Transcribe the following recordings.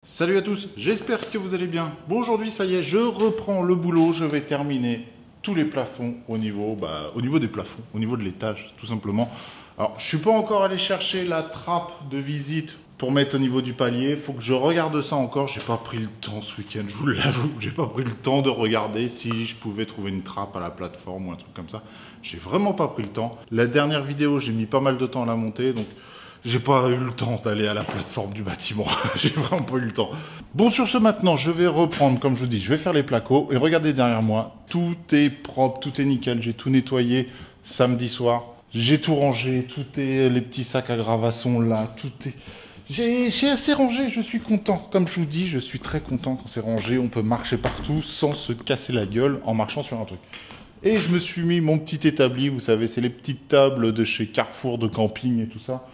Salut à tous, j'espère que vous allez bien. Bon, aujourd'hui, ça y est, je reprends le boulot. Je vais terminer tous les plafonds au niveau des plafonds, au niveau de l'étage, tout simplement. Alors, je suis pas encore allé chercher la trappe de visite pour mettre au niveau du palier. Il faut que je regarde ça encore. J'ai pas pris le temps ce week-end, je vous l'avoue. J'ai pas pris le temps de regarder si je pouvais trouver une trappe à la plateforme ou un truc comme ça. J'ai vraiment pas pris le temps. La dernière vidéo, j'ai mis pas mal de temps à la monter, donc j'ai pas eu le temps d'aller à la plateforme du bâtiment. J'ai vraiment pas eu le temps. Bon, sur ce, maintenant, je vais reprendre, comme je vous dis, je vais faire les placos. Et regardez derrière moi, tout est propre, tout est nickel. J'ai tout nettoyé samedi soir. J'ai tout rangé, tout est les petits sacs à gravasson là, tout est... J'ai assez rangé, je suis content. Comme je vous dis, je suis très content quand c'est rangé. On peut marcher partout sans se casser la gueule en marchant sur un truc. Et je me suis mis mon petit établi, vous savez, c'est les petites tables de chez Carrefour, de camping et tout ça,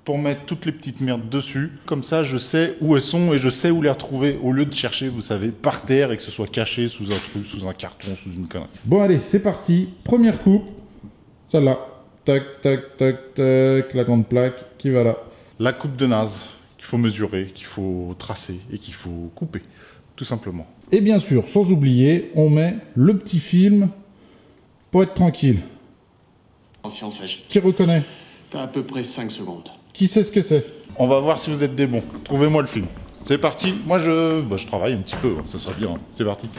pour mettre toutes les petites merdes dessus. Comme ça, je sais où elles sont et je sais où les retrouver, au lieu de chercher, vous savez, par terre et que ce soit caché sous un truc, sous un carton, sous une connerie. Bon, allez, c'est parti. Première coupe. Celle-là. Tac, tac, tac, tac. La grande plaque qui va là. La coupe de naze qu'il faut mesurer, qu'il faut tracer et qu'il faut couper, tout simplement. Et bien sûr, sans oublier, on met le petit film pour être tranquille. En sciences agies. Qui reconnaît? T'as à peu près 5 secondes. Qui sait ce que c'est? On va voir si vous êtes des bons. Trouvez-moi le film. C'est parti. Moi, je travaille un petit peu. Ça sera bien. C'est parti.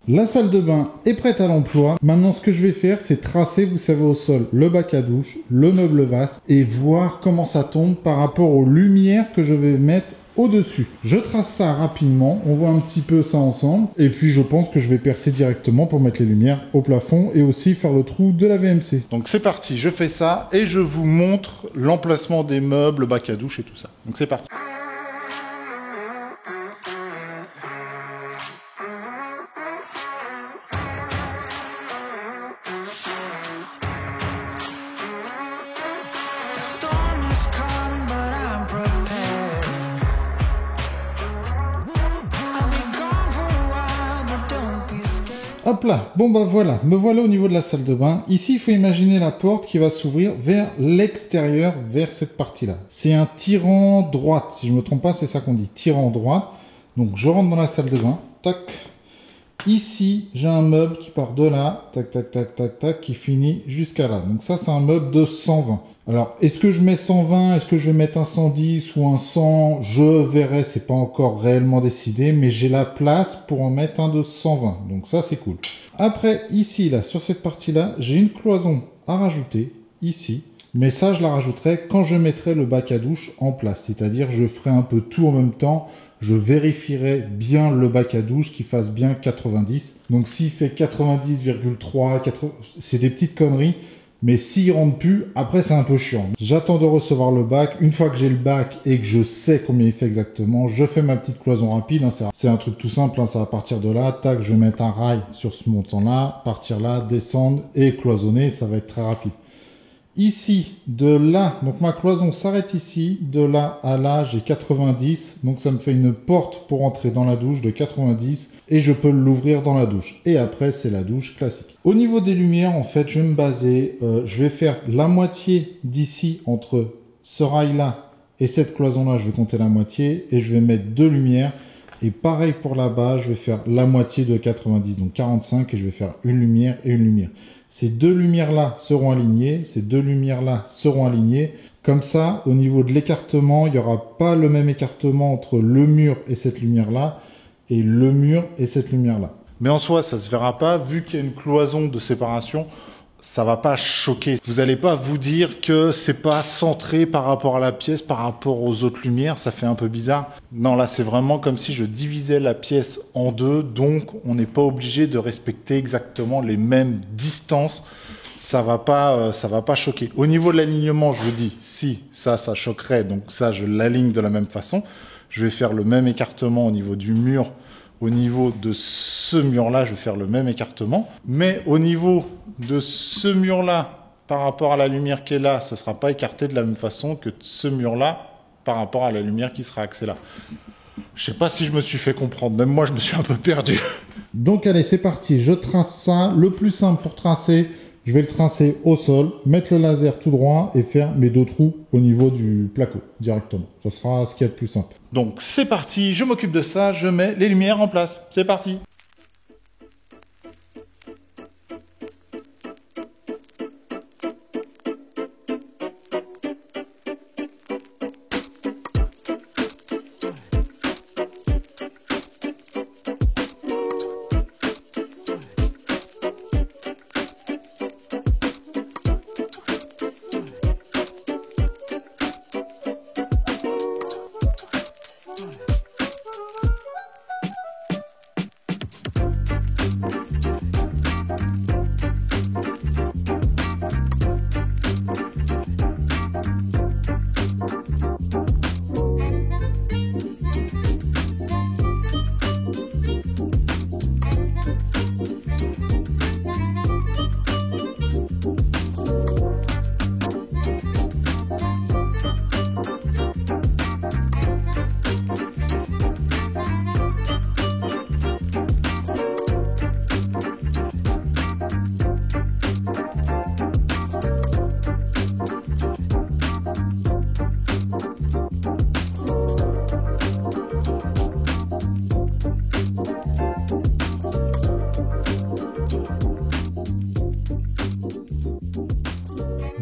La salle de bain est prête à l'emploi. Maintenant, ce que je vais faire, c'est tracer, vous savez, au sol, le bac à douche, le meuble vaste et voir comment ça tombe par rapport aux lumières que je vais mettre au-dessus. Je trace ça rapidement, on voit un petit peu ça ensemble. Et puis, je pense que je vais percer directement pour mettre les lumières au plafond et aussi faire le trou de la VMC. Donc, c'est parti, je fais ça et je vous montre l'emplacement des meubles, le bac à douche et tout ça. Donc, c'est parti. Hop là, bon bah voilà, me voilà au niveau de la salle de bain. Ici, il faut imaginer la porte qui va s'ouvrir vers l'extérieur, vers cette partie-là. C'est un tirant droite, si je ne me trompe pas, c'est ça qu'on dit, tirant droite. Donc je rentre dans la salle de bain, tac. Ici, j'ai un meuble qui part de là, tac, tac, tac, tac, tac, qui finit jusqu'à là. Donc ça, c'est un meuble de 120. Alors, est-ce que je mets 120, est-ce que je vais mettre un 110 ou un 100? Je verrai, c'est pas encore réellement décidé, mais j'ai la place pour en mettre un de 120. Donc ça, c'est cool. Après, ici, là, sur cette partie-là, j'ai une cloison à rajouter, ici. Mais ça, je la rajouterai quand je mettrai le bac à douche en place. C'est-à-dire, je ferai un peu tout en même temps. Je vérifierai bien le bac à douche qui fasse bien 90. Donc, s'il fait 90,3, c'est des petites conneries. Mais s'il rentre plus, après c'est un peu chiant. J'attends de recevoir le bac. Une fois que j'ai le bac et que je sais combien il fait exactement, je fais ma petite cloison rapide. C'est un truc tout simple, ça va partir de là. Tac, je vais mettre un rail sur ce montant-là, partir là, descendre et cloisonner. Ça va être très rapide. Ici, de là, donc ma cloison s'arrête ici. De là à là, j'ai 90. Donc ça me fait une porte pour entrer dans la douche de 90. Et je peux l'ouvrir dans la douche. Et après, c'est la douche classique. Au niveau des lumières, en fait, je vais me baser, je vais faire la moitié d'ici entre ce rail-là et cette cloison-là, je vais compter la moitié et je vais mettre 2 lumières. Et pareil pour là-bas, je vais faire la moitié de 90, donc 45 et je vais faire une lumière et une lumière. Ces 2 lumières-là seront alignées, ces 2 lumières-là seront alignées. Comme ça, au niveau de l'écartement, il n'y aura pas le même écartement entre le mur et cette lumière-là. Et le mur et cette lumière-là. Mais en soi, ça se verra pas, vu qu'il y a une cloison de séparation, ça va pas choquer. Vous allez pas vous dire que c'est pas centré par rapport à la pièce, par rapport aux autres lumières, ça fait un peu bizarre. Non, là, c'est vraiment comme si je divisais la pièce en deux, donc on n'est pas obligé de respecter exactement les mêmes distances. Ça va pas choquer. Au niveau de l'alignement, je vous dis, si, ça choquerait, donc ça, je l'aligne de la même façon. Je vais faire le même écartement au niveau du mur. Au niveau de ce mur-là, je vais faire le même écartement. Mais au niveau de ce mur-là, par rapport à la lumière qui est là, ça ne sera pas écarté de la même façon que ce mur-là par rapport à la lumière qui sera axée là. Je ne sais pas si je me suis fait comprendre. Même moi, je me suis un peu perdu. Donc, allez, c'est parti. Je trace ça. Le plus simple pour tracer, je vais le tracer au sol, mettre le laser tout droit et faire mes 2 trous au niveau du placo directement. Ce sera ce qu'il y a de plus simple. Donc c'est parti, je m'occupe de ça, je mets les lumières en place. C'est parti.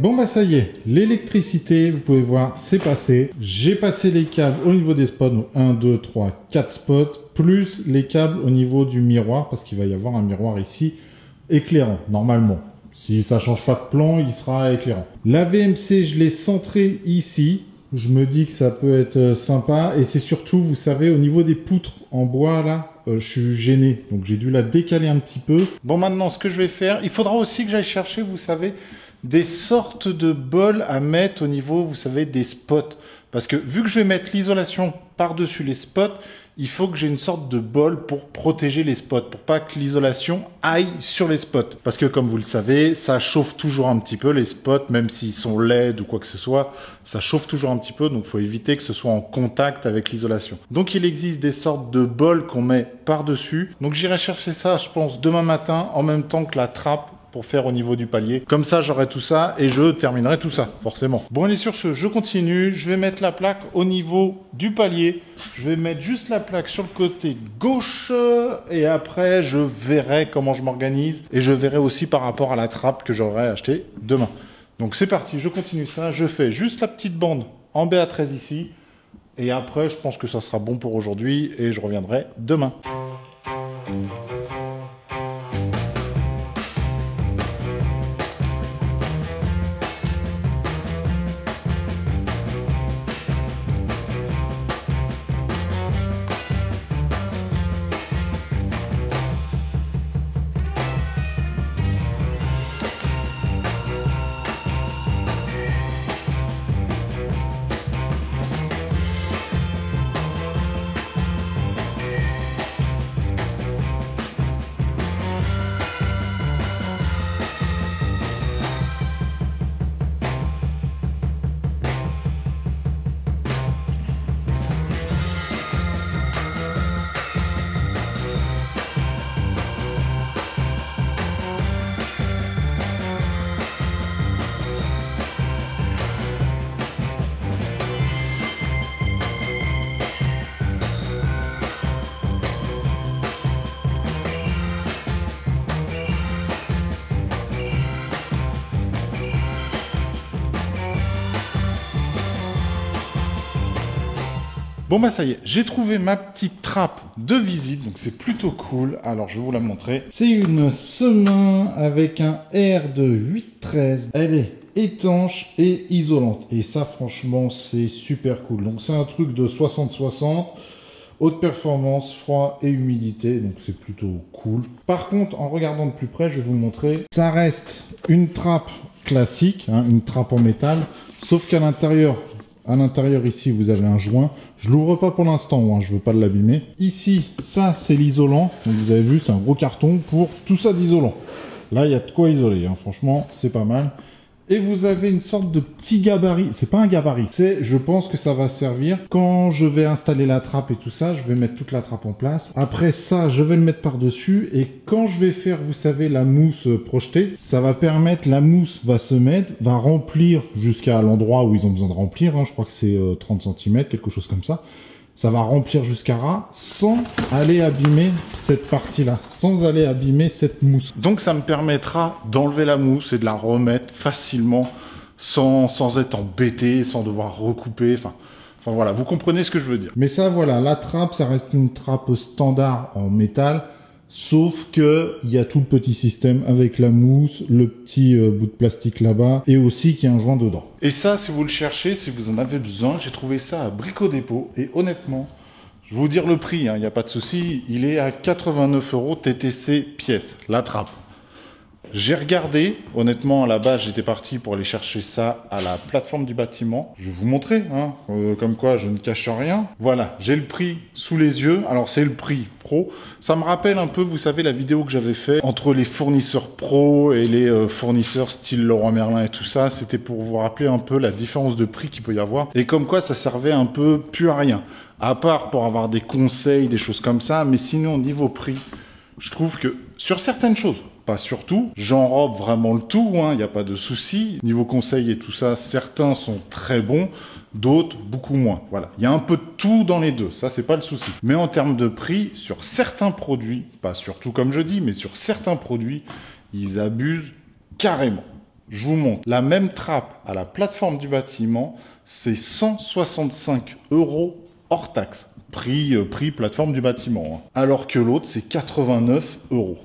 Bon bah ça y est, l'électricité, vous pouvez voir, c'est passé. J'ai passé les câbles au niveau des spots, donc 1, 2, 3, 4 spots, plus les câbles au niveau du miroir, parce qu'il va y avoir un miroir ici éclairant, normalement. Si ça change pas de plan, il sera éclairant. La VMC, je l'ai centrée ici. Je me dis que ça peut être sympa. Et c'est surtout, vous savez, au niveau des poutres en bois, là, je suis gêné. Donc j'ai dû la décaler un petit peu. Bon, maintenant, ce que je vais faire, il faudra aussi que j'aille chercher, vous savez, des sortes de bols à mettre au niveau, vous savez, des spots. Parce que vu que je vais mettre l'isolation par-dessus les spots, il faut que j'ai une sorte de bol pour protéger les spots, pour pas que l'isolation aille sur les spots. Parce que comme vous le savez, ça chauffe toujours un petit peu les spots, même s'ils sont LED ou quoi que ce soit, ça chauffe toujours un petit peu, donc il faut éviter que ce soit en contact avec l'isolation. Donc il existe des sortes de bols qu'on met par-dessus. Donc j'irai chercher ça, je pense, demain matin, en même temps que la trappe pour faire au niveau du palier. Comme ça, j'aurai tout ça et je terminerai tout ça, forcément. Bon, allez, sur ce, je continue. Je vais mettre la plaque au niveau du palier. Je vais mettre juste la plaque sur le côté gauche et après, je verrai comment je m'organise et je verrai aussi par rapport à la trappe que j'aurai achetée demain. Donc, c'est parti, je continue ça. Je fais juste la petite bande en BA13 ici et après, je pense que ça sera bon pour aujourd'hui et je reviendrai demain. Bon bah ça y est, j'ai trouvé ma petite trappe de visite, donc c'est plutôt cool. Alors je vais vous la montrer. C'est une Semain avec un R de 813. Elle est étanche et isolante. Et ça franchement c'est super cool. Donc c'est un truc de 60-60. Haute performance, froid et humidité, donc c'est plutôt cool. Par contre, en regardant de plus près, je vais vous montrer. Ça reste une trappe classique, hein, une trappe en métal, sauf qu'à l'intérieur ici, vous avez un joint. Je l'ouvre pas pour l'instant, hein, je veux pas l'abîmer. Ici, ça c'est l'isolant. Donc vous avez vu, c'est un gros carton pour tout ça d'isolant. Là, il y a de quoi isoler, hein. Franchement, c'est pas mal. Et vous avez une sorte de petit gabarit. C'est pas un gabarit. Je pense que ça va servir quand je vais installer la trappe et tout ça. Je vais mettre toute la trappe en place. Après ça, je vais le mettre par-dessus. Et quand je vais faire, vous savez, la mousse projetée, ça va permettre, la mousse va se mettre, va remplir jusqu'à l'endroit où ils ont besoin de remplir. Hein. Je crois que c'est 30 cm, quelque chose comme ça. Ça va remplir jusqu'à ras sans aller abîmer cette partie-là, sans aller abîmer cette mousse. Donc ça me permettra d'enlever la mousse et de la remettre facilement sans être embêté, sans devoir recouper. Enfin voilà, vous comprenez ce que je veux dire. Mais ça voilà, la trappe, ça reste une trappe standard en métal. Sauf que il y a tout le petit système avec la mousse, le petit bout de plastique là-bas et aussi qu'il y a un joint dedans. Et ça, si vous le cherchez, si vous en avez besoin, j'ai trouvé ça à Brico Dépôt et honnêtement, je vais vous dire le prix, il n'y a pas de souci, il est à 89 € TTC pièce, la trappe. J'ai regardé, honnêtement, à la base, j'étais parti pour aller chercher ça à la plateforme du bâtiment. Je vais vous montrer, hein, comme quoi je ne cache rien. Voilà, j'ai le prix sous les yeux. Alors, c'est le prix pro. Ça me rappelle un peu, vous savez, la vidéo que j'avais fait entre les fournisseurs pro et les fournisseurs style Leroy Merlin et tout ça. C'était pour vous rappeler un peu la différence de prix qu'il peut y avoir. Et comme quoi, ça servait un peu plus à rien. À part pour avoir des conseils, des choses comme ça. Mais sinon, niveau prix, je trouve que sur certaines choses, pas sur tout, j'enrobe vraiment le tout, il n'y a pas de souci. Niveau conseil et tout ça, certains sont très bons, d'autres beaucoup moins. Voilà, il y a un peu de tout dans les deux, ça c'est pas le souci. Mais en termes de prix, sur certains produits, pas sur tout comme je dis, mais sur certains produits, ils abusent carrément. Je vous montre. La même trappe à la plateforme du bâtiment, c'est 165 € hors taxe. Prix plateforme du bâtiment. Hein. Alors que l'autre, c'est 89 €.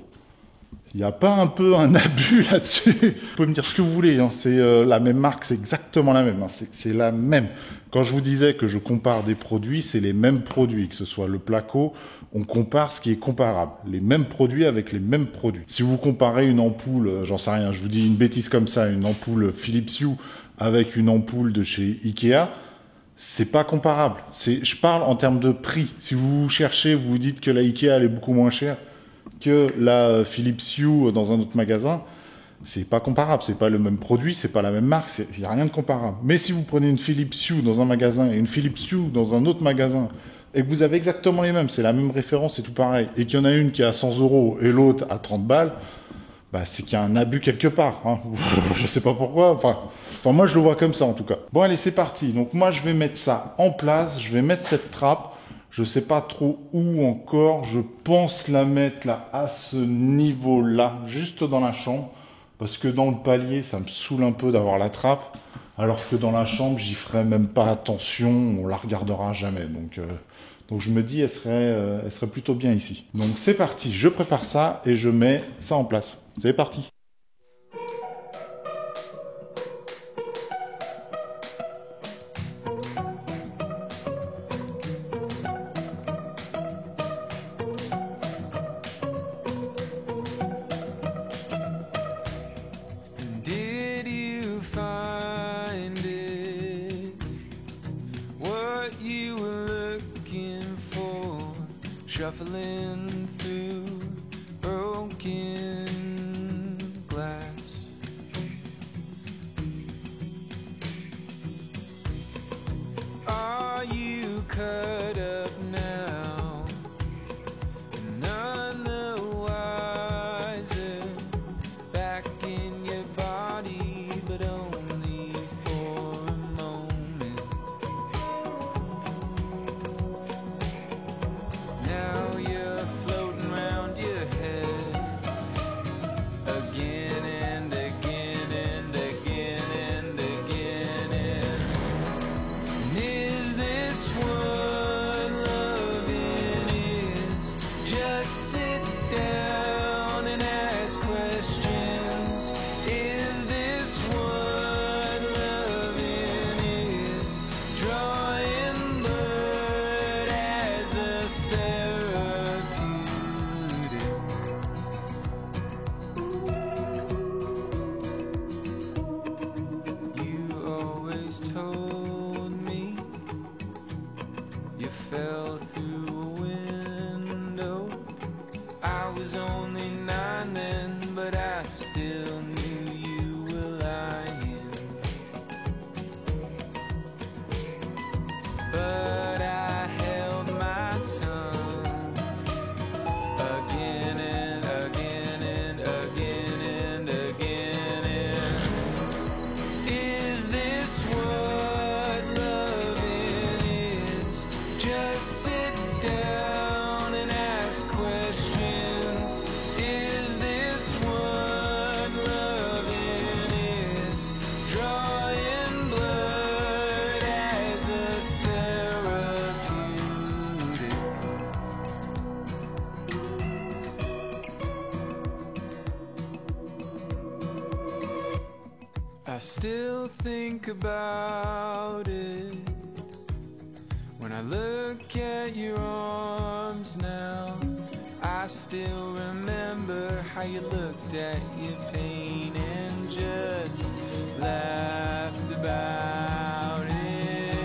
Il n'y a pas un peu un abus là-dessus? Vous pouvez me dire ce que vous voulez, hein. C'est la même marque, c'est exactement la même. Hein. C'est la même. Quand je vous disais que je compare des produits, c'est les mêmes produits. Que ce soit le placo, on compare ce qui est comparable. Les mêmes produits avec les mêmes produits. Si vous comparez une ampoule, j'en sais rien, je vous dis une bêtise comme ça, une ampoule Philips Hue avec une ampoule de chez Ikea, c'est pas comparable. Je parle en termes de prix. Si vous cherchez, vous vous dites que la Ikea elle est beaucoup moins chère que la Philips Hue dans un autre magasin, c'est pas comparable, c'est pas le même produit, c'est pas la même marque, il n'y a rien de comparable. Mais si vous prenez une Philips Hue dans un magasin et une Philips Hue dans un autre magasin, et que vous avez exactement les mêmes, c'est la même référence, c'est tout pareil, et qu'il y en a une qui est à 100 € et l'autre à 30 balles, bah c'est qu'il y a un abus quelque part. Hein. Je sais pas pourquoi, enfin moi je le vois comme ça en tout cas. Bon allez, c'est parti. Donc moi je vais mettre ça en place, je vais mettre cette trappe. Je sais pas trop où encore, je pense la mettre là, à ce niveau-là, juste dans la chambre, parce que dans le palier, ça me saoule un peu d'avoir la trappe, alors que dans la chambre, j'y ferai même pas attention, on la regardera jamais, donc je me dis, elle serait plutôt bien ici. Donc c'est parti, je prépare ça et je mets ça en place. C'est parti. Shuffling through broken glass. Are you cut up now? None the wiser. Back in your body, but only for a moment. Now you're floating around your head again and again and again and again. And is this what loving is? Just sit down and ask questions. Is this what loving is? Drawing blood as a you always told me you fell through a window. I was only 9 then, but I still knew you were lying. But I held my tongue again and again and again and again. And is this what loving is? Just sit down and ask questions. Is this what loving is? Drawing blood as a therapeutic. I still think about it when I look at your arms now. I still remember how you looked at your pain and just laughed about it.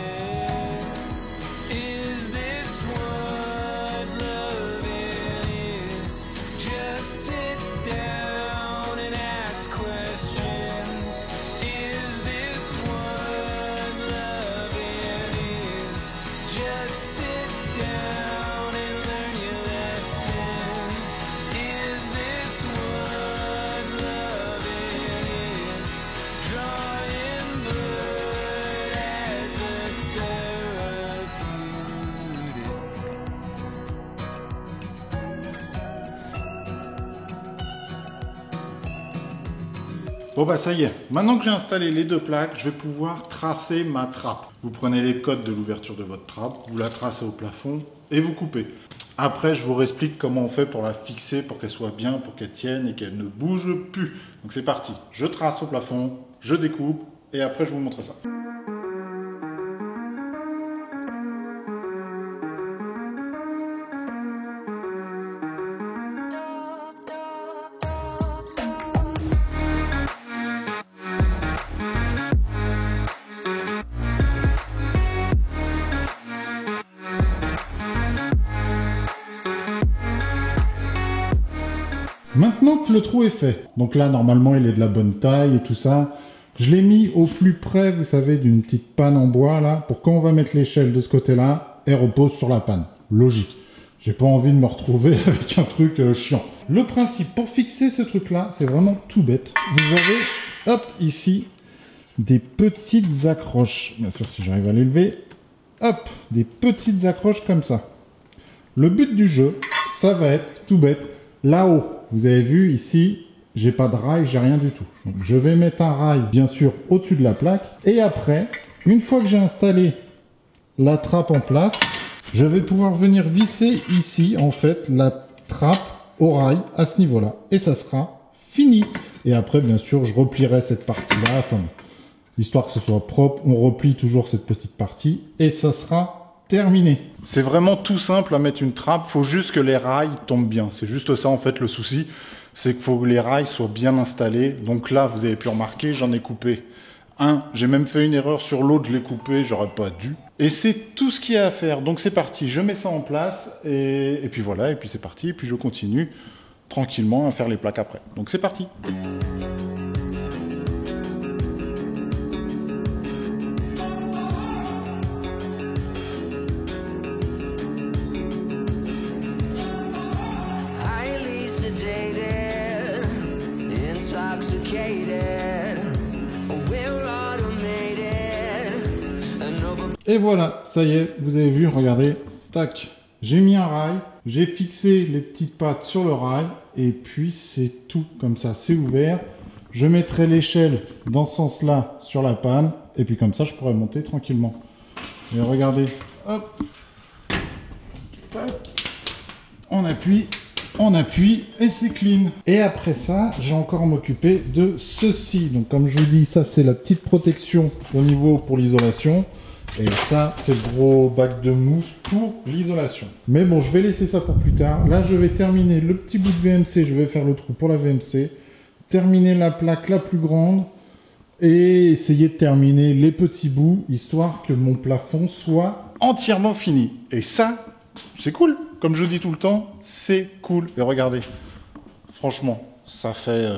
Is this what loving is? Just sit down and ask questions. Is this what loving is? Just sit down and learn your lesson. Is this what loving is? Drawing blood Bon bah ça y est, maintenant que j'ai installé les deux plaques, je vais pouvoir tracer ma trappe. Vous prenez les codes de l'ouverture de votre trappe, vous la tracez au plafond et vous coupez. Après, je vous explique comment on fait pour la fixer, pour qu'elle soit bien, pour qu'elle tienne et qu'elle ne bouge plus. Donc c'est parti, je trace au plafond, je découpe et après je vous montre ça. Maintenant que le trou est fait, donc là normalement il est de la bonne taille et tout ça, je l'ai mis au plus près, vous savez, d'une petite panne en bois là, pour quand on va mettre l'échelle de ce côté-là, elle repose sur la panne. Logique. J'ai pas envie de me retrouver avec un truc chiant. Le principe pour fixer ce truc-là, c'est vraiment tout bête. Vous avez, hop, ici, des petites accroches. Bien sûr, si j'arrive à l'élever, hop, des petites accroches comme ça. Le but du jeu, ça va être tout bête. Là-haut, vous avez vu ici, j'ai pas de rail, j'ai rien du tout. Donc, je vais mettre un rail, bien sûr, au-dessus de la plaque. Et après, une fois que j'ai installé la trappe en place, je vais pouvoir venir visser ici, en fait, la trappe au rail à ce niveau-là. Et ça sera fini. Et après, bien sûr, je replierai cette partie-là, enfin, histoire que ce soit propre. On replie toujours cette petite partie et ça sera terminé. C'est vraiment tout simple à mettre une trappe, faut juste que les rails tombent bien. C'est juste ça en fait le souci, c'est qu'il faut que les rails soient bien installés. Donc là, vous avez pu remarquer, j'en ai coupé un. J'ai même fait une erreur sur l'autre, je l'ai coupé, j'aurais pas dû. Et c'est tout ce qu'il y a à faire. Donc c'est parti, je mets ça en place et puis voilà, et puis c'est parti. Et puis je continue tranquillement à faire les plaques après. Donc c'est parti. Highly sedated, intoxicated, we're automated, and over. Et voilà, ça y est, vous avez vu, regardez, tac, j'ai mis un rail, j'ai fixé les petites pattes sur le rail, et puis c'est tout, comme ça, c'est ouvert. Je mettrai l'échelle dans ce sens-là sur la panne, et puis comme ça, je pourrai monter tranquillement. Et regardez, hop, tac, on appuie, et c'est clean. Et après ça, j'ai encore à m'occuper de ceci. Donc comme je vous dis, ça c'est la petite protection au niveau pour l'isolation. Et ça, c'est le gros bac de mousse pour l'isolation. Mais bon, je vais laisser ça pour plus tard. Là, je vais terminer le petit bout de VMC. Je vais faire le trou pour la VMC. Terminer la plaque la plus grande. Et essayer de terminer les petits bouts, histoire que mon plafond soit Entièrement fini. Et ça, c'est cool. Comme je dis tout le temps, c'est cool. Et regardez, franchement, ça fait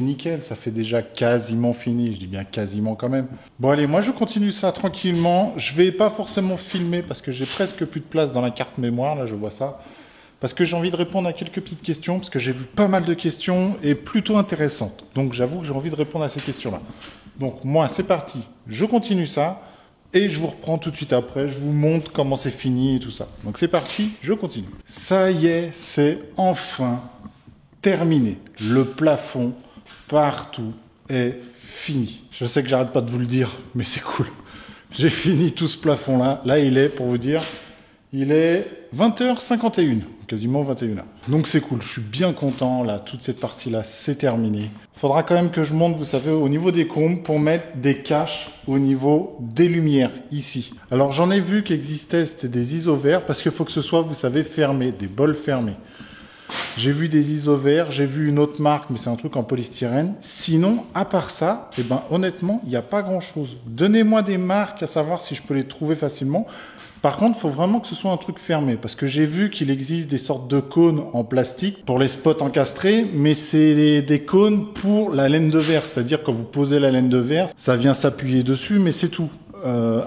nickel. Ça fait déjà quasiment fini. Je dis bien quasiment quand même. Bon allez, moi je continue ça tranquillement. Je vais pas forcément filmer parce que j'ai presque plus de place dans la carte mémoire. Là, je vois ça. Parce que j'ai envie de répondre à quelques petites questions. Parce que j'ai vu pas mal de questions et plutôt intéressantes. Donc j'avoue que j'ai envie de répondre à ces questions-là. Donc moi, c'est parti. Je continue ça. Et je vous reprends tout de suite après, je vous montre comment c'est fini et tout ça. Donc c'est parti, je continue. Ça y est, c'est enfin terminé. Le plafond, partout, est fini. Je sais que j'arrête pas de vous le dire, mais c'est cool. J'ai fini tout ce plafond-là. Là, il est, pour vous dire, il est 20h51, quasiment 21h. Donc c'est cool, je suis bien content. Là, toute cette partie-là, c'est terminé. Faudra quand même que je monte, vous savez, au niveau des combes pour mettre des caches au niveau des lumières, ici. Alors j'en ai vu qu'existaient, c'était des isoverts, parce qu'il faut que ce soit, vous savez, fermé, des bols fermés. J'ai vu des isoverts, j'ai vu une autre marque, mais c'est un truc en polystyrène. Sinon, à part ça, eh ben, honnêtement, il n'y a pas grand-chose. Donnez-moi des marques à savoir si je peux les trouver facilement. Par contre, il faut vraiment que ce soit un truc fermé, parce que j'ai vu qu'il existe des sortes de cônes en plastique pour les spots encastrés, mais c'est des cônes pour la laine de verre, c'est-à-dire quand vous posez la laine de verre, ça vient s'appuyer dessus, mais c'est tout.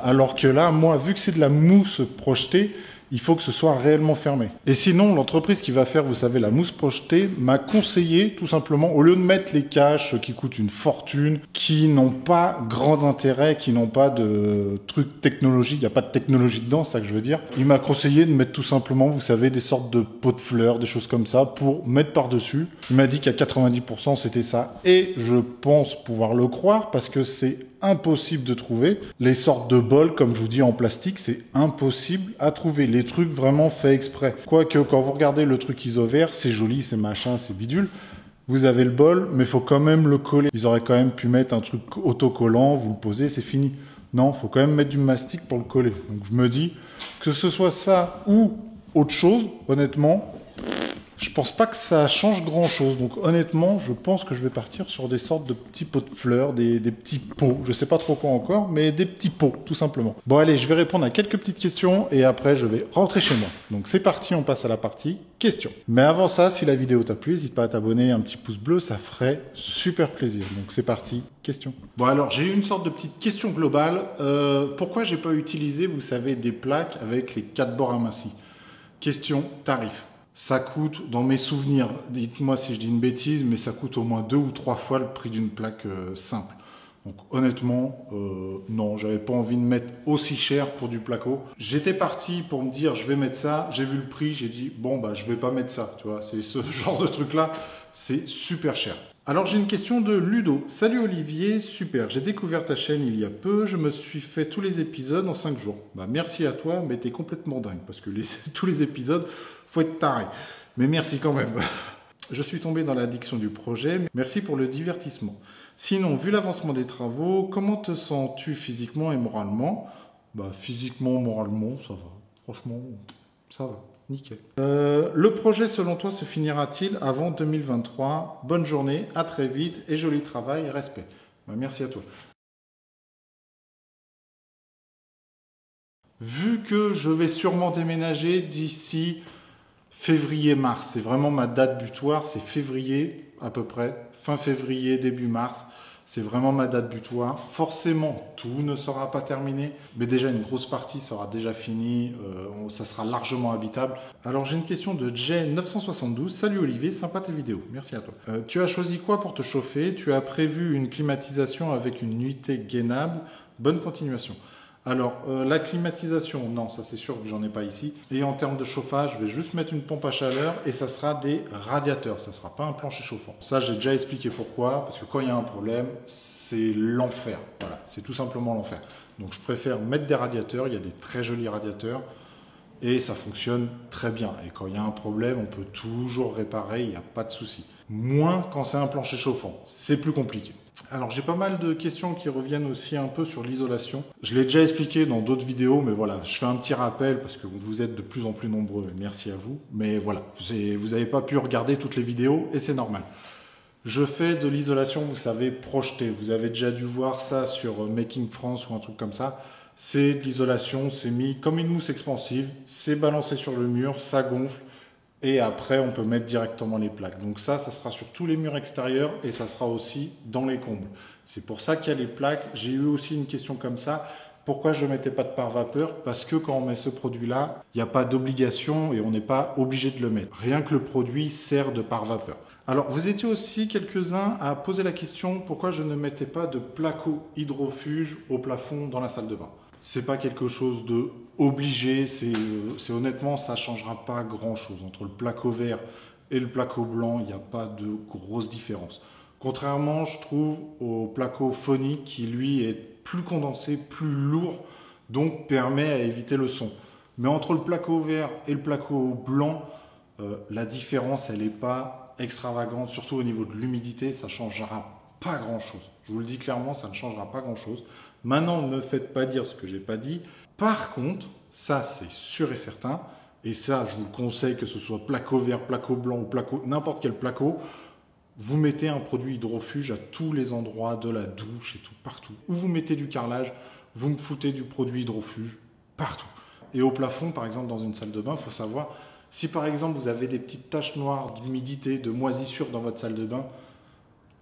Alors que là, moi, vu que c'est de la mousse projetée, il faut que ce soit réellement fermé. Et sinon, l'entreprise qui va faire, vous savez, la mousse projetée, m'a conseillé, tout simplement, au lieu de mettre les caches qui coûtent une fortune, qui n'ont pas grand intérêt, qui n'ont pas de trucs technologie, il n'y a pas de technologie dedans, c'est ça que je veux dire, il m'a conseillé de mettre tout simplement, vous savez, des sortes de pots de fleurs, des choses comme ça, pour mettre par-dessus. Il m'a dit qu'à 90%, c'était ça. Et je pense pouvoir le croire, parce que c'est impossible de trouver. Les sortes de bols, comme je vous dis, en plastique, c'est impossible à trouver. Les trucs vraiment faits exprès. Quoique, quand vous regardez le truc iso-vert, c'est joli, c'est machin, c'est bidule. Vous avez le bol, mais il faut quand même le coller. Ils auraient quand même pu mettre un truc autocollant, vous le posez, c'est fini. Non, il faut quand même mettre du mastic pour le coller. Donc je me dis, que ce soit ça ou autre chose, honnêtement, je pense pas que ça change grand-chose. Donc honnêtement, je pense que je vais partir sur des sortes de petits pots de fleurs, des petits pots. Je sais pas trop quoi encore, mais des petits pots, tout simplement. Bon allez, je vais répondre à quelques petites questions et après je vais rentrer chez moi. Donc c'est parti, on passe à la partie questions. Mais avant ça, si la vidéo t'a plu, n'hésite pas à t'abonner, un petit pouce bleu, ça ferait super plaisir. Donc c'est parti, questions. Bon alors, j'ai eu une sorte de petite question globale. Pourquoi j'ai pas utilisé, vous savez, des plaques avec les 4 bords amincis? Question, tarif. Ça coûte, dans mes souvenirs, dites-moi si je dis une bêtise, mais ça coûte au moins 2 ou 3 fois le prix d'une plaque simple. Donc honnêtement, non, j'avais pas envie de mettre aussi cher pour du placo. J'étais parti pour me dire, je vais mettre ça, j'ai vu le prix, j'ai dit, bon, bah je vais pas mettre ça, tu vois, c'est ce genre de truc-là, c'est super cher. Alors j'ai une question de Ludo. Salut Olivier, super, j'ai découvert ta chaîne il y a peu, je me suis fait tous les épisodes en 5 jours. Bah merci à toi, mais t'es complètement dingue, parce que tous les épisodes, faut être taré. Mais merci quand même. Je suis tombé dans l'addiction du projet, merci pour le divertissement. Sinon, vu l'avancement des travaux, comment te sens-tu physiquement et moralement? Bah physiquement, moralement, ça va. Franchement, ça va. Nickel. Le projet, selon toi, se finira-t-il avant 2023? Bonne journée, à très vite et joli travail, respect. Ben, merci à toi. Vu que je vais sûrement déménager d'ici février-mars, c'est vraiment ma date butoir, c'est février à peu près, fin février, début mars. C'est vraiment ma date butoir. Forcément, tout ne sera pas terminé, mais déjà une grosse partie sera déjà finie, ça sera largement habitable. Alors j'ai une question de Jay972. Salut Olivier, sympa tes vidéos, merci à toi. Tu as choisi quoi pour te chauffer? Tu as prévu une climatisation avec une nuitée gainable? Bonne continuation. Alors, la climatisation, non, ça c'est sûr que j'en ai pas ici. Et en termes de chauffage, je vais juste mettre une pompe à chaleur et ça sera des radiateurs, ça ne sera pas un plancher chauffant. Ça, j'ai déjà expliqué pourquoi, parce que quand il y a un problème, c'est l'enfer. Voilà, c'est tout simplement l'enfer. Donc, je préfère mettre des radiateurs, il y a des très jolis radiateurs et ça fonctionne très bien. Et quand il y a un problème, on peut toujours réparer, il n'y a pas de souci. Moins quand c'est un plancher chauffant, c'est plus compliqué. Alors j'ai pas mal de questions qui reviennent aussi un peu sur l'isolation. Je l'ai déjà expliqué dans d'autres vidéos, mais voilà, je fais un petit rappel parce que vous êtes de plus en plus nombreux, et merci à vous. Mais voilà, vous n'avez pas pu regarder toutes les vidéos et c'est normal. Je fais de l'isolation, vous savez, projetée. Vous avez déjà dû voir ça sur Making France ou un truc comme ça. C'est de l'isolation, c'est mis comme une mousse expansive, c'est balancé sur le mur, ça gonfle. Et après, on peut mettre directement les plaques. Donc ça sera sur tous les murs extérieurs et ça sera aussi dans les combles. C'est pour ça qu'il y a les plaques. J'ai eu aussi une question comme ça. Pourquoi je ne mettais pas de pare-vapeur? Parce que quand on met ce produit-là, il n'y a pas d'obligation et on n'est pas obligé de le mettre. Rien que le produit sert de pare-vapeur. Alors, vous étiez aussi quelques-uns à poser la question pourquoi je ne mettais pas de placo hydrofuge au plafond dans la salle de bain. C'est pas quelque chose de obligé, c'est honnêtement, ça changera pas grand-chose. Entre le placo vert et le placo blanc, il n'y a pas de grosse différence. Contrairement, je trouve, au placo phonique qui, lui, est plus condensé, plus lourd, donc permet à éviter le son. Mais entre le placo vert et le placo blanc, la différence, elle n'est pas extravagante, surtout au niveau de l'humidité, ça ne changera pas grand-chose. Je vous le dis clairement, ça ne changera pas grand-chose. Maintenant, ne me faites pas dire ce que je n'ai pas dit. Par contre, ça c'est sûr et certain, et ça je vous le conseille que ce soit placo vert, placo blanc ou placo, n'importe quel placo, vous mettez un produit hydrofuge à tous les endroits de la douche et tout, partout. Où vous mettez du carrelage, vous me foutez du produit hydrofuge partout. Et au plafond, par exemple, dans une salle de bain, il faut savoir, si par exemple vous avez des petites taches noires d'humidité, de moisissure dans votre salle de bain,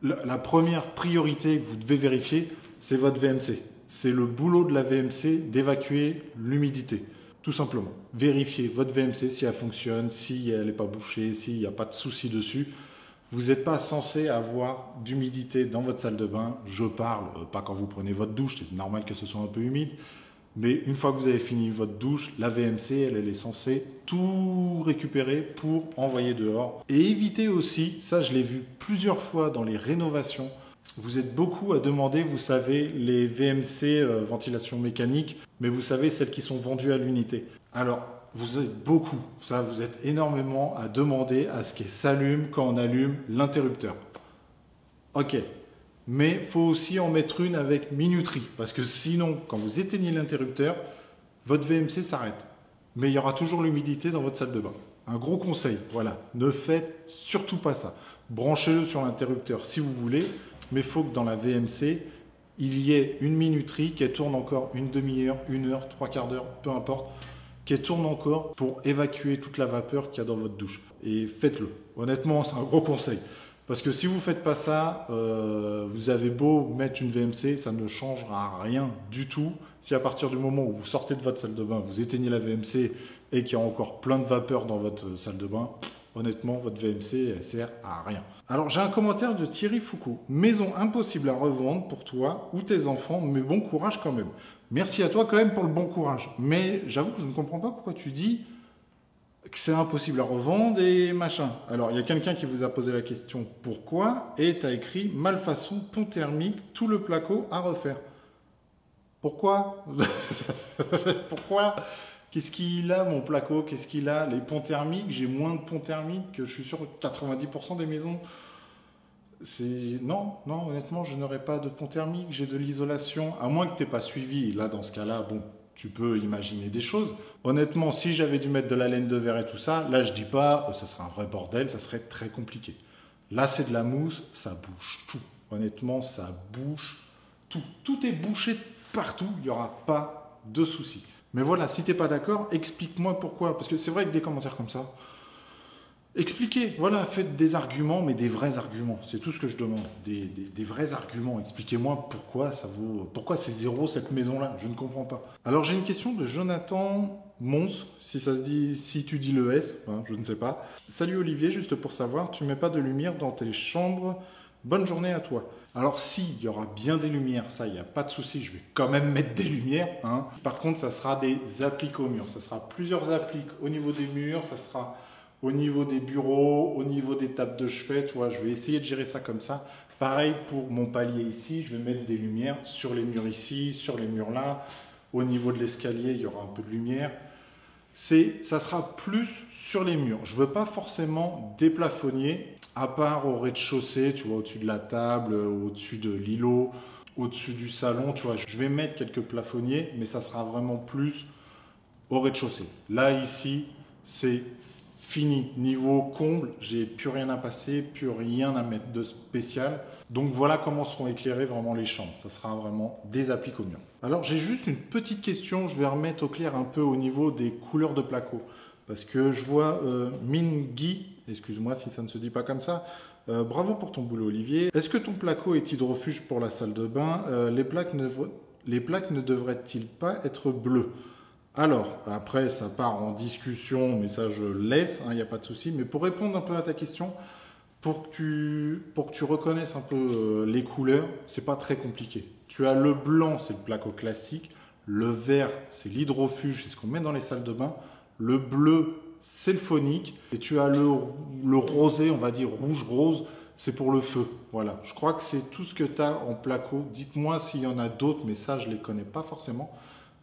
la première priorité que vous devez vérifier, c'est votre VMC. C'est le boulot de la VMC d'évacuer l'humidité. tout simplement. Vérifiez votre VMC si elle fonctionne, si elle n'est pas bouchée, s'il n'y a pas de souci dessus. Vous n'êtes pas censé avoir d'humidité dans votre salle de bain. Je parle, pas quand vous prenez votre douche, c'est normal que ce soit un peu humide. Mais une fois que vous avez fini votre douche, la VMC, elle est censée tout récupérer pour envoyer dehors. Et évitez aussi, ça je l'ai vu plusieurs fois dans les rénovations, vous êtes beaucoup à demander, vous savez, les VMC ventilation mécanique, mais vous savez, celles qui sont vendues à l'unité. Alors, vous êtes beaucoup, ça, vous êtes énormément à demander à ce qu'elle s'allume quand on allume l'interrupteur. Ok. Mais il faut aussi en mettre une avec minuterie, parce que sinon, quand vous éteignez l'interrupteur, votre VMC s'arrête. Mais il y aura toujours l'humidité dans votre salle de bain. Un gros conseil, voilà, ne faites surtout pas ça. Branchez-le sur l'interrupteur si vous voulez, mais il faut que dans la VMC, il y ait une minuterie qui tourne encore une demi-heure, une heure, trois quarts d'heure, peu importe, qui tourne encore pour évacuer toute la vapeur qu'il y a dans votre douche. Et faites-le. Honnêtement, c'est un gros conseil. Parce que si vous ne faites pas ça, vous avez beau mettre une VMC, ça ne changera rien du tout. Si à partir du moment où vous sortez de votre salle de bain, vous éteignez la VMC et qu'il y a encore plein de vapeur dans votre salle de bain, honnêtement, votre VMC, elle sert à rien. Alors, j'ai un commentaire de Thierry Foucault. Maison impossible à revendre pour toi ou tes enfants, mais bon courage quand même. Merci à toi quand même pour le bon courage. Mais j'avoue que je ne comprends pas pourquoi tu dis que c'est impossible à revendre et machin. Alors, il y a quelqu'un qui vous a posé la question pourquoi et tu as écrit malfaçon, pont thermique, tout le placo à refaire. Pourquoi? Pourquoi? Qu'est-ce qu'il a mon placo? Qu'est-ce qu'il a? Les ponts thermiques, j'ai moins de ponts thermiques que je suis sûr 90% des maisons. Non, honnêtement, je n'aurai pas de pont thermique, j'ai de l'isolation, à moins que tu n'aies pas suivi. Là, dans ce cas-là, bon, tu peux imaginer des choses. Honnêtement, si j'avais dû mettre de la laine de verre et tout ça, là, je dis pas, ça serait un vrai bordel, ça serait très compliqué. Là, c'est de la mousse, ça bouge tout. Honnêtement, ça bouge tout. Tout est bouché partout, il n'y aura pas de souci. Mais voilà, si tu n'es pas d'accord, explique-moi pourquoi. Parce que c'est vrai que des commentaires comme ça, expliquez, voilà, faites des arguments, mais des vrais arguments. C'est tout ce que je demande. Des vrais arguments. Expliquez-moi pourquoi ça vaut. Pourquoi c'est zéro cette maison-là? Je ne comprends pas. Alors j'ai une question de Jonathan Mons, si ça se dit, si tu dis le S, hein, je ne sais pas. Salut Olivier, juste pour savoir, tu mets pas de lumière dans tes chambres. Bonne journée à toi. Alors si, il y aura bien des lumières, ça, il n'y a pas de souci, je vais quand même mettre des lumières. Hein. Par contre, ça sera des appliques au mur. Ça sera plusieurs appliques au niveau des murs, ça sera au niveau des bureaux, au niveau des tables de chevet, tu vois, je vais essayer de gérer ça comme ça. Pareil pour mon palier ici, je vais mettre des lumières sur les murs ici, sur les murs là. Au niveau de l'escalier, il y aura un peu de lumière. Ça sera plus sur les murs. Je ne veux pas forcément déplafonner, à part au rez-de-chaussée, tu vois, au-dessus de la table, au-dessus de l'îlot, au-dessus du salon, tu vois. Je vais mettre quelques plafonniers, mais ça sera vraiment plus au rez-de-chaussée. Là, ici, c'est fini. Niveau comble, j'ai plus rien à passer, plus rien à mettre de spécial. Donc voilà comment seront éclairées vraiment les chambres. Ça sera vraiment des appliques au mur. Alors j'ai juste une petite question, je vais remettre au clair un peu au niveau des couleurs de placo. Parce que je vois Mingi, excuse-moi si ça ne se dit pas comme ça, bravo pour ton boulot Olivier. Est-ce que ton placo est hydrofuge pour la salle de bain? Les plaques ne devraient-ils pas être bleues? Alors, après, ça part en discussion, mais ça, je laisse, il n'y a pas de souci. Mais pour répondre un peu à ta question, pour que tu reconnaisses un peu les couleurs, c'est pas très compliqué. Tu as le blanc, c'est le placo classique. Le vert, c'est l'hydrofuge, c'est ce qu'on met dans les salles de bain. Le bleu, c'est le phonique. Et tu as le rosé, on va dire rouge-rose, c'est pour le feu. Voilà, je crois que c'est tout ce que tu as en placo. Dites-moi s'il y en a d'autres, mais ça, je ne les connais pas forcément.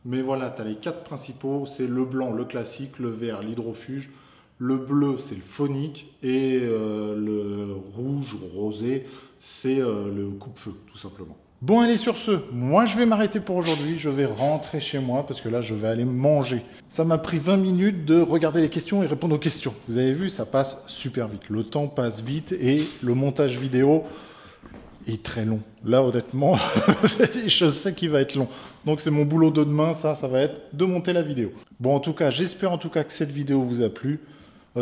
Mais voilà, tu as les 4 principaux, c'est le blanc, le classique, le vert, l'hydrofuge, le bleu, c'est le phonique, et le rouge ou rosé, c'est le coupe-feu, tout simplement. Bon, allez, sur ce, moi je vais m'arrêter pour aujourd'hui, je vais rentrer chez moi, parce que là, je vais aller manger. Ça m'a pris 20 minutes de regarder les questions et répondre aux questions. Vous avez vu, ça passe super vite. Le temps passe vite, et le montage vidéo est très long. Là, honnêtement, je sais qu'il va être long. Donc, c'est mon boulot de demain, ça va être de monter la vidéo. Bon, en tout cas, j'espère en tout cas que cette vidéo vous a plu.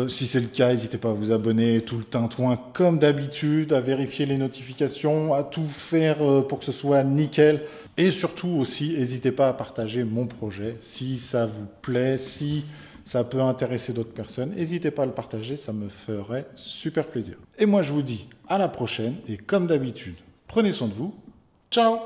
Si c'est le cas, n'hésitez pas à vous abonner, tout le tintouin comme d'habitude, à vérifier les notifications, à tout faire pour que ce soit nickel. Et surtout aussi, n'hésitez pas à partager mon projet si ça vous plaît, si ça peut intéresser d'autres personnes. N'hésitez pas à le partager, ça me ferait super plaisir. Et moi, je vous dis à la prochaine et comme d'habitude, prenez soin de vous. Ciao!